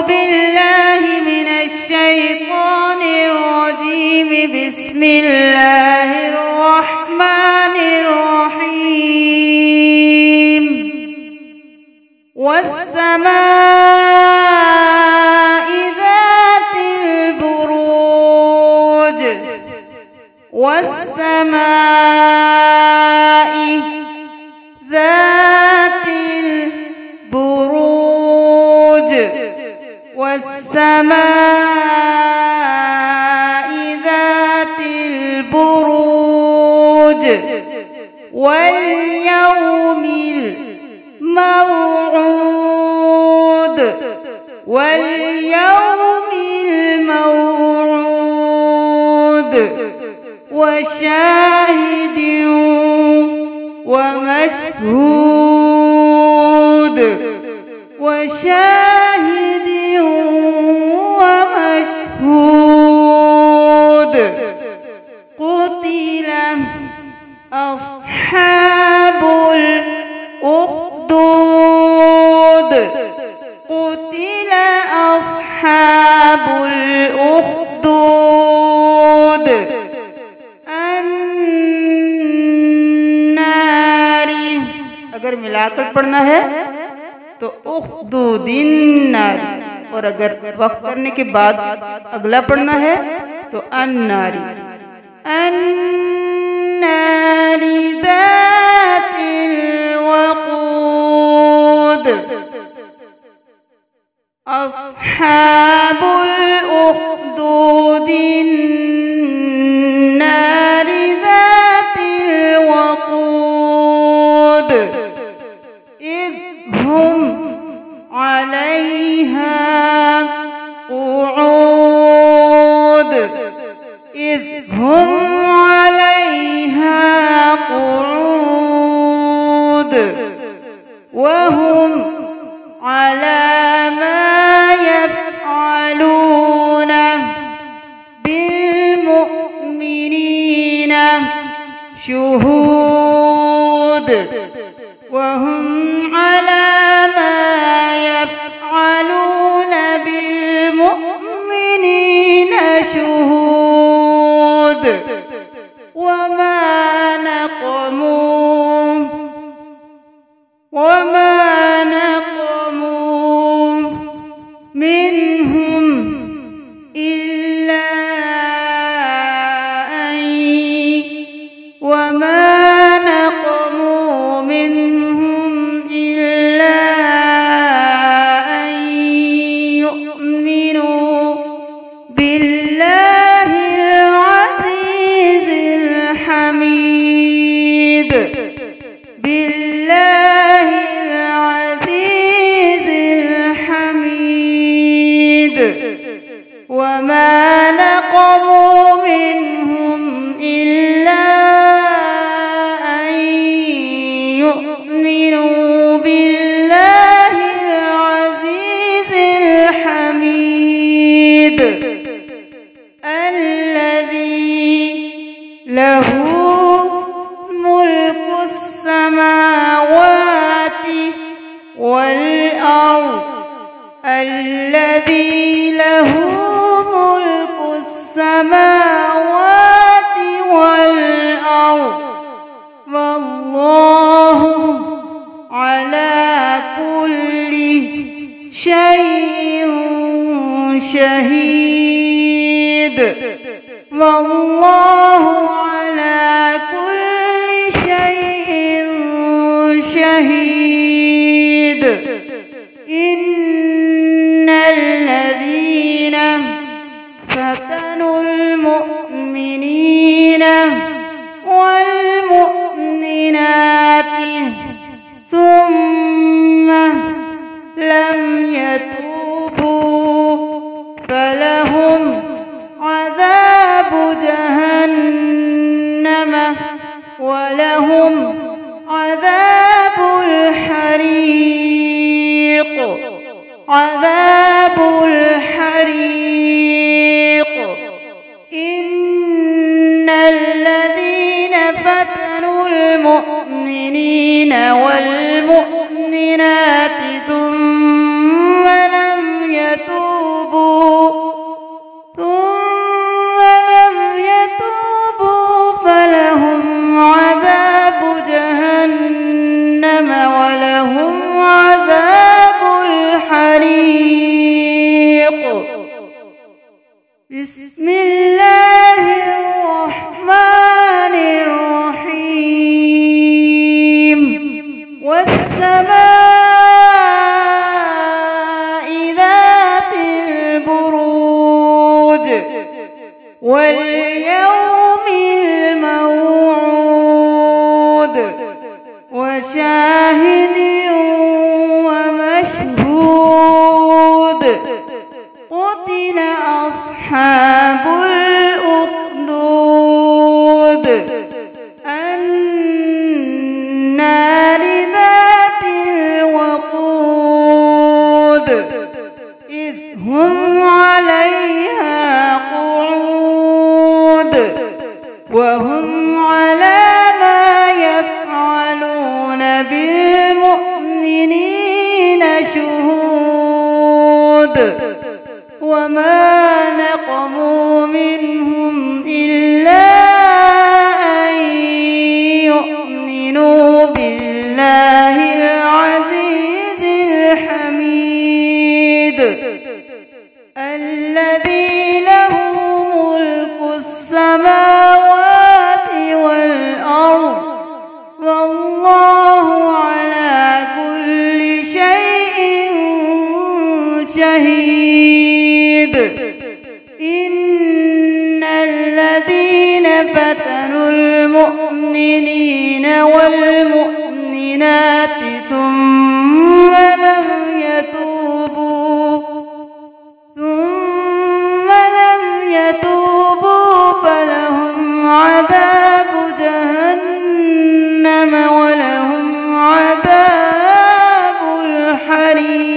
بالله من الشيطان الرجيم. بسم الله الرحمن الرحيم. والسماء ذات البروج والسماء ذات البروج والسماء ذات البروج واليوم الموعود واليوم الموعود وشاهد ومشهود وشاهد ومشهود. قتل أصحاب الأخدود قتل أصحاب الأخدود النار. अगर मिलाकर पढ़ना है तो उख्दूदिन नारी, और अगर वक्त करने के बाद अगला पढ़ना है तो अन्नारी अन्नारी ذاتिल वक़ूद अस्हाबुल उख्दूदिन नारी ذاتिल वक़ूद इज़ हुम अलैहा क़ुऊद इज़ हुम अलैहा क़ुऊद वहुम अला मा यफ़अलून बिलमुअ्मिनीन शुहूद वहुम अला मा यफ़अलून बिलमुअ्मिनीन शुहूद वमा नक़मू मिनहुम इल्ला अन यु'मिनू बिल्लाहिल अज़ीज़िल हमीद बिल्लाहिल अज़ीज़िल हमीद वमा नक़मू मिनहुम इल्ला अन यु'मिनू बिल्लाहिल अज़ीज़िल हमीद अल्लज़ी लहू मुल्कुस समावाति वल अर्ज़ अल्लज़ी लहू मुल्कुस समावाति वल अर्ज़ वल्लाहु अला कुल्ली शैइन शहीद वल्लाहु अला कुल्ली शैइन शहीद। इन्नल्लज़ीन फतनुल मुअ्मिनीन वल मुअ्मिनाति सुम्मा लम यतूबू फलहुम अज़ाबु जहन्नम वलहुम अज़ाबुल हरीक़ अज़ाबुल हरीक़। इन्नल्लज़ीन फतनुल मुअ्मिनीन वल मुअ्मिनाति सुम्मा लम यतूबू واليوم الموعود وشاهد ومشهود قتل أصحاب الأخدود النار ذات الوقود إذ هم عليها قعود وهم على ما يفعلون بالمؤمنين شهود وما نقموا منهم إلا أن يؤمنوا بالله العزيز الحميد الذي له ملك السماوات والأرض والله على كل شيء شهيد إن الذين فتنوا المؤمنين والمؤمنات ثم لم يتوبوا فلهم عذاب جهنم ولهم عذاب الحريق.